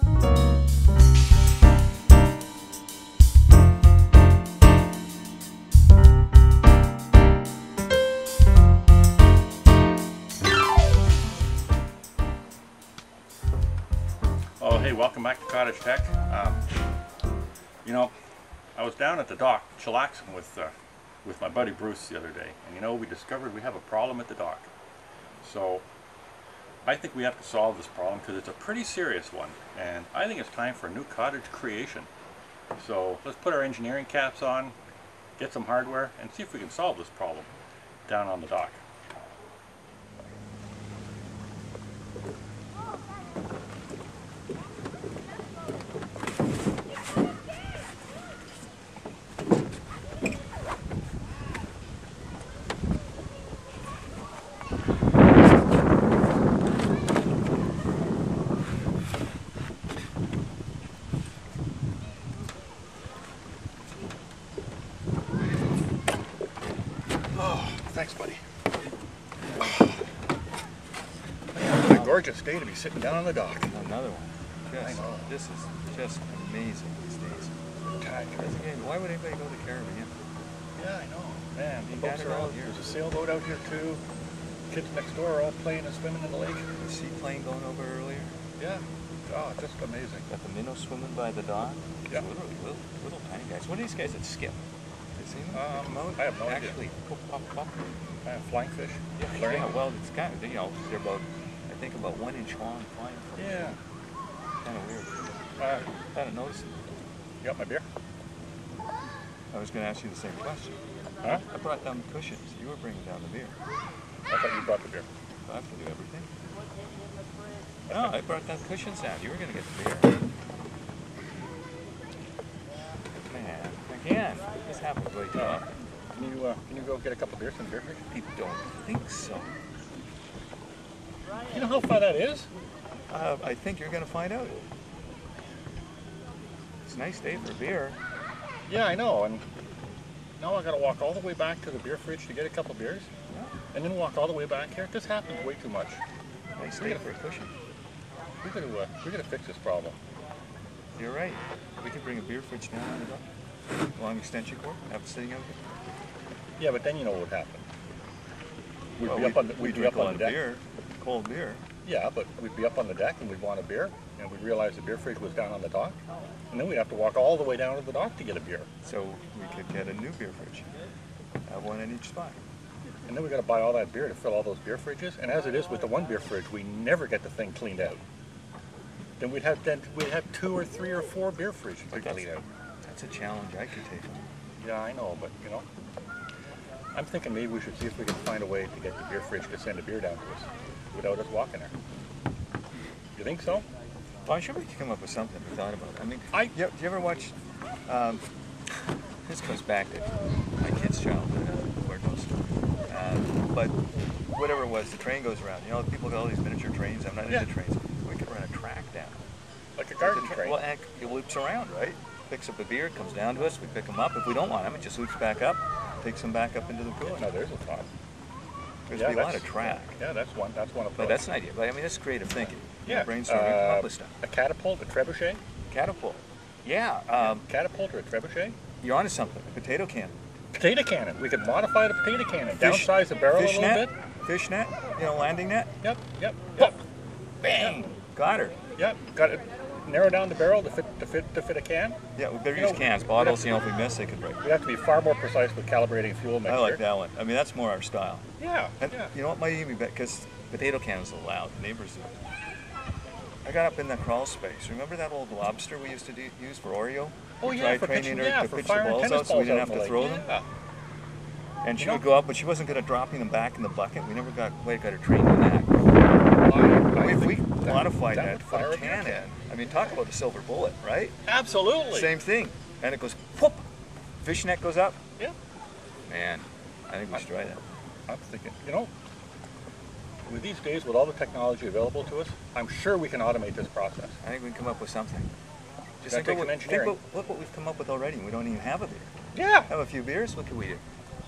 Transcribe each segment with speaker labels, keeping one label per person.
Speaker 1: Oh, hey, welcome back to Kottage-tek. You know, I was down at the dock chillaxing with my buddy Bruce the other day, and you know, we discovered we have a problem at the dock. So I think we have to solve this problem because it's a pretty serious one, and I think it's time for a new cottage creation. So let's put our engineering caps on, get some hardware, and see if we can solve this problem down on the dock. Thanks, buddy. What a gorgeous day to be sitting down on the dock.
Speaker 2: Another one.
Speaker 1: I know.
Speaker 2: This is just amazing these days. Again, why would anybody go to Caribbean?
Speaker 1: Yeah, I know. Man, the
Speaker 2: You
Speaker 1: boats
Speaker 2: got it
Speaker 1: are
Speaker 2: out
Speaker 1: out.
Speaker 2: here.
Speaker 1: There's a sailboat out here too. Kids next door are all playing and swimming in the lake.
Speaker 2: The seaplane going over earlier.
Speaker 1: Yeah. Oh, just amazing.
Speaker 2: Got the minnows swimming by the dock.
Speaker 1: Yeah.
Speaker 2: Literally little tiny guys. What are these guys that skip? You seen them?
Speaker 1: I have no idea.
Speaker 2: Actually, pop, pop, pop.
Speaker 1: Flying fish?
Speaker 2: Yeah, well, it's kind of, you know, they're about, I think about 1 inch long flying fish.
Speaker 1: Yeah.
Speaker 2: Kind of weird. I didn't notice it.
Speaker 1: You got my beer?
Speaker 2: I was going to ask you the same question.
Speaker 1: Huh?
Speaker 2: I brought down the cushions. You were bringing down the beer.
Speaker 1: I thought you brought the beer.
Speaker 2: I have to do everything. No, I brought down cushions down. You were going to get the beer. Man, again, this happens way too often.
Speaker 1: Can you go get a couple beers from the beer fridge?
Speaker 2: I don't think so.
Speaker 1: You know how far that is?
Speaker 2: I think you're going to find out. It's a nice day for beer.
Speaker 1: Yeah, I know. And now I got to walk all the way back to the beer fridge to get a couple beers,
Speaker 2: Yeah.
Speaker 1: and then walk all the way back here. This happens way too much.
Speaker 2: Nice day for a cushion.
Speaker 1: We got to fix this problem.
Speaker 2: You're right. We could bring a beer fridge down on the dock. Long extension cord, have it sitting out there.
Speaker 1: Yeah, but then you know what would happen. We'd
Speaker 2: Well,
Speaker 1: be up on the deck.
Speaker 2: Beer, cold beer.
Speaker 1: Yeah, but we'd be up on the deck and we'd want a beer, and we'd realize the beer fridge was down on the dock, and then we'd have to walk all the way down to the dock to get a beer.
Speaker 2: So we could get a new beer fridge. Have one in each spot.
Speaker 1: And then we got to buy all that beer to fill all those beer fridges. And as it is with the one beer fridge, we never get the thing cleaned out. Then we'd have 2 or 3 or 4 beer fridges to clean out.
Speaker 2: That's a challenge I could take on.
Speaker 1: Yeah, I know, but you know, I'm thinking maybe we should see if we can find a way to get the beer fridge to send a beer down to us without us walking there. You think so?
Speaker 2: Well, I'm sure we could come up with something we thought about. I mean, do you ever watch? This goes back to my kid's childhood. Where it goes. But whatever it was, the train goes around. You know, people got all these miniature trains. I'm not into trains. We could run a track down.
Speaker 1: Like a garden train?
Speaker 2: Well, and it loops around, right? Picks up a beer, comes down to us, we pick them up. If we don't want them, it just loops back up, takes them back up into the cooler.
Speaker 1: No, there's a thought.
Speaker 2: There's a lot of track.
Speaker 1: Yeah, that's one approach.
Speaker 2: But that's an idea. But I mean, that's creative thinking.
Speaker 1: Yeah.
Speaker 2: Brainstorming, come up with stuff.
Speaker 1: A catapult, a trebuchet?
Speaker 2: Catapult. Yeah.
Speaker 1: Catapult or a trebuchet?
Speaker 2: You're onto something. A potato cannon.
Speaker 1: Potato cannon. We could modify the potato cannon. Downsize the barrel a little bit.
Speaker 2: Fish net. You know, landing net.
Speaker 1: Yep.
Speaker 2: Bang. Got her.
Speaker 1: Yep. Got it. Narrow down the barrel to fit a can.
Speaker 2: Yeah, we better use cans. Bottles, you know, if we miss, they could break.
Speaker 1: We have to be far more precise with calibrating fuel mixture.
Speaker 2: I like that one. I mean, that's more our style.
Speaker 1: Yeah.
Speaker 2: And you know what might even be better? Because potato cannons are loud. The neighbors do. I got up in the crawl space. Remember that old lobster we used to use for Oreo?
Speaker 1: Oh yeah, for pitching the balls
Speaker 2: out so we didn't have to throw them.
Speaker 1: Yeah.
Speaker 2: And she would go up, but she wasn't good at dropping them back in the bucket. We never quite got her trained in that. If we modified that for a cannon, I mean, talk about the silver bullet, right?
Speaker 1: Absolutely.
Speaker 2: Same thing. And it goes, whoop, fishnet goes up.
Speaker 1: Yeah.
Speaker 2: Man, I think we should try that.
Speaker 1: I'm thinking, you know, with these days, with all the technology available to us, I'm sure we can automate this process.
Speaker 2: I think we can come up with something. Just
Speaker 1: think
Speaker 2: look what we've come up with already. We don't even have a beer.
Speaker 1: Yeah.
Speaker 2: Have a few beers. What can we do?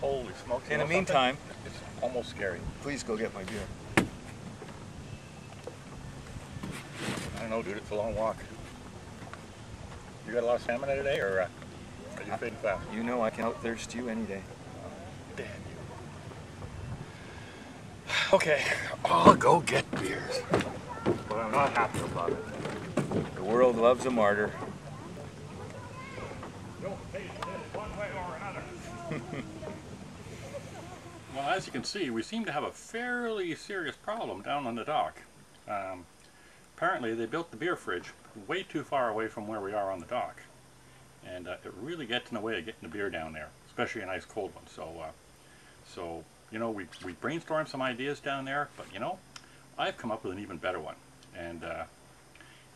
Speaker 1: Holy smokes.
Speaker 2: In the meantime,
Speaker 1: it's almost scary.
Speaker 2: Please go get my beer.
Speaker 1: I don't know, dude. It's a long walk. You got a lot of stamina today, or are you fading fast?
Speaker 2: You know I can outthirst you any day.
Speaker 1: Damn you. Okay, I'll go get beers. But I'm not happy about it.
Speaker 2: The world loves a martyr.
Speaker 1: Don't face this one way or another. Well, as you can see, we seem to have a fairly serious problem down on the dock. Apparently they built the beer fridge way too far away from where we are on the dock. And it really gets in the way of getting the beer down there, especially a nice cold one. So you know, we brainstormed some ideas down there, but you know, I've come up with an even better one. And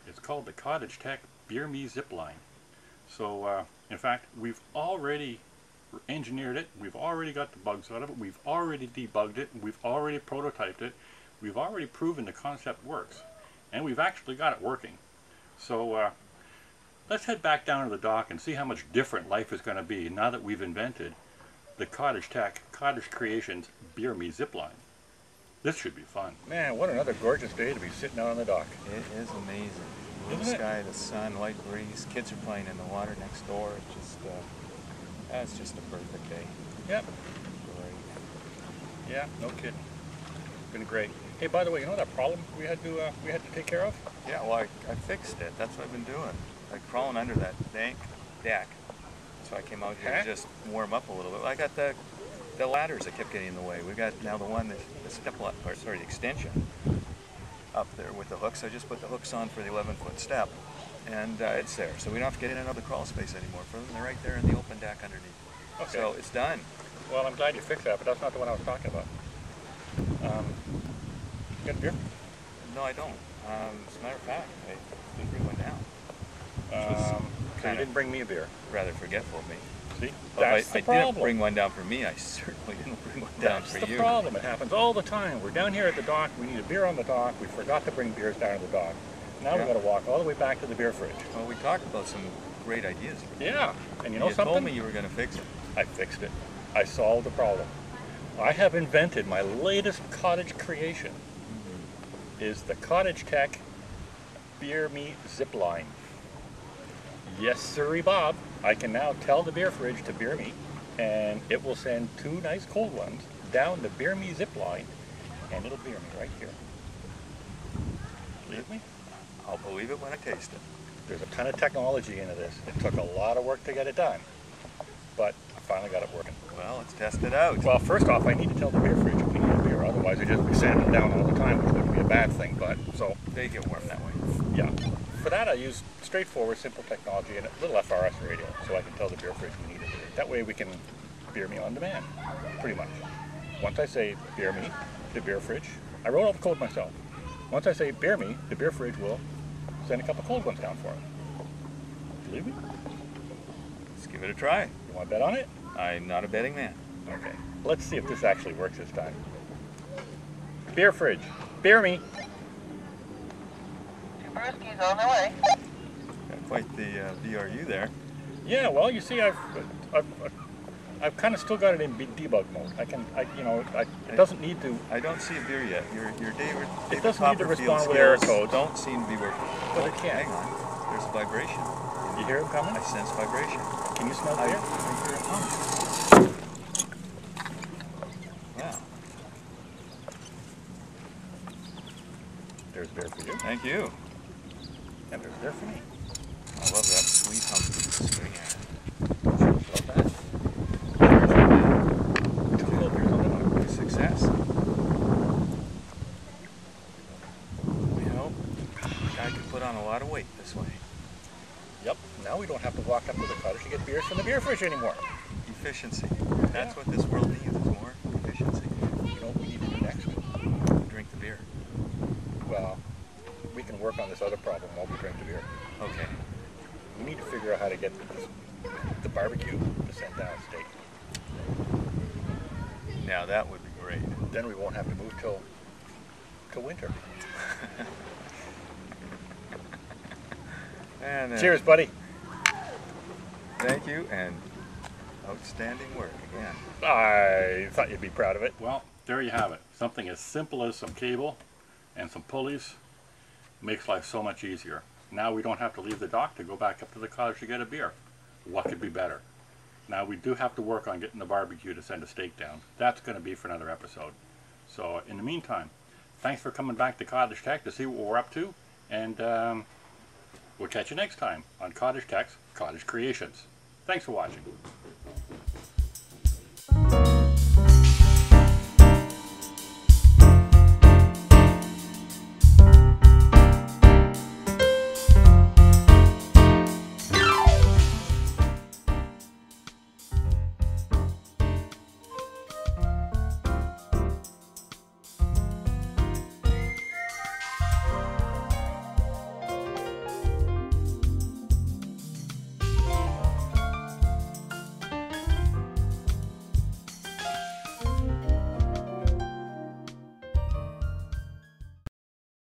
Speaker 1: it's called the kottage-tek Beer Me zip line. So in fact, we've already engineered it, we've already got the bugs out of it, we've already debugged it, we've already prototyped it, we've already proven the concept works, and we've actually got it working. So let's head back down to the dock and see how much different life is going to be now that we've invented the kottage-tek Cottage Creations Beer Me zip line. This should be fun. Man, what another gorgeous day to be sitting out on the dock.
Speaker 2: It is amazing. Blue sky, the sun, light breeze, kids are playing in the water next door. It's just that's just a perfect day.
Speaker 1: Yep.
Speaker 2: Great.
Speaker 1: Yeah, no kidding. Been great. Hey, by the way, you know that problem we had to take care of?
Speaker 2: Yeah, well, I fixed it. That's what I've been doing. Like crawling under that dank deck. So I came out here to just warm up a little bit. I got the ladders that kept getting in the way. We got now the one the extension up there with the hooks. I just put the hooks on for the 11-foot step, and it's there. So we don't have to get in and out of the crawl space anymore. For them, they're right there in the open deck underneath. Okay. So it's done.
Speaker 1: Well, I'm glad you fixed that, but that's not the one I was talking about. You got a beer?
Speaker 2: No, I don't. As a matter of fact, I didn't bring one down.
Speaker 1: So you didn't bring me a beer.
Speaker 2: Rather forgetful of me.
Speaker 1: See?
Speaker 2: That's the problem. I didn't bring one down for me. I certainly didn't bring one down for you.
Speaker 1: That's the problem. It happens all the time. We're down here at the dock. We need a beer on the dock. We forgot to bring beers down to the dock. Now we've got to walk all the way back to the beer fridge.
Speaker 2: Well, we talked about some great ideas.
Speaker 1: Yeah. And you know something?
Speaker 2: You told me you were going to fix it.
Speaker 1: I fixed it. I solved the problem. I have invented my latest cottage creation. Is the kottage-tek Beer Me zip line. Yes, sirree, Bob. I can now tell the beer fridge to beer me, and it will send 2 nice cold ones down the Beer Me zip line, and it'll beer me right here. Believe me?
Speaker 2: I'll believe it when I taste it.
Speaker 1: There's a ton of technology into this. It took a lot of work to get it done, but I finally got it working.
Speaker 2: Well, let's test it out.
Speaker 1: Well, first off, I need to tell the beer fridge if we need a beer. Otherwise, we just be sanding it down all the time, which wouldn't be a bad thing. But so
Speaker 2: they get warm that way.
Speaker 1: Yeah. For that, I use straightforward, simple technology and a little FRS radio, so I can tell the beer fridge we need a beer. That way, we can beer me on demand, pretty much. Once I say beer me, the beer fridge, I wrote all the code myself. Once I say beer me, the beer fridge will send a couple cold ones down for me. Believe me?
Speaker 2: Let's give it a try.
Speaker 1: You want to bet on it?
Speaker 2: I'm not a betting man.
Speaker 1: Okay. Let's see if this actually works this time. Beer fridge, beer me.
Speaker 3: Brewski's on the way.
Speaker 2: Got quite the VRU there.
Speaker 1: Yeah, well, you see, I've kind of still got it in debug mode. It doesn't need to.
Speaker 2: I don't see a beer yet. Your David
Speaker 1: it doesn't need to respond with error codes.
Speaker 2: Don't seem to be working.
Speaker 1: But it can.
Speaker 2: Hang on. There's a vibration.
Speaker 1: You hear it coming?
Speaker 2: I sense vibration.
Speaker 1: Can you smell beer?
Speaker 2: I hear it coming. Wow.
Speaker 1: There's beer for you.
Speaker 2: Thank you.
Speaker 1: And there's beer for me.
Speaker 2: I love that sweet hump string.
Speaker 1: Love that. 2 cold beers on the dock.
Speaker 2: Success. You know, a guy could put on a lot of weight this way.
Speaker 1: Yep. Now we don't have to walk up to the cottage to get beers from the beer fridge anymore.
Speaker 2: Efficiency. That's what this world needs, is more efficiency.
Speaker 1: You know what we need to do next?
Speaker 2: Drink the beer.
Speaker 1: Well, we can work on this other problem while we drink the beer.
Speaker 2: Okay.
Speaker 1: We need to figure out how to get the barbecue to send down steak.
Speaker 2: Now that would be great.
Speaker 1: Then we won't have to move till winter.
Speaker 2: And,
Speaker 1: cheers, buddy.
Speaker 2: Thank you, and outstanding work again.
Speaker 1: I thought you'd be proud of it. Well, there you have it. Something as simple as some cable and some pulleys makes life so much easier. Now we don't have to leave the dock to go back up to the cottage to get a beer. What could be better? Now we do have to work on getting the barbecue to send a steak down. That's going to be for another episode. So in the meantime, thanks for coming back to kottage-tek to see what we're up to, and we'll catch you next time on kottage-tek's Cottage Creations. Thanks for watching.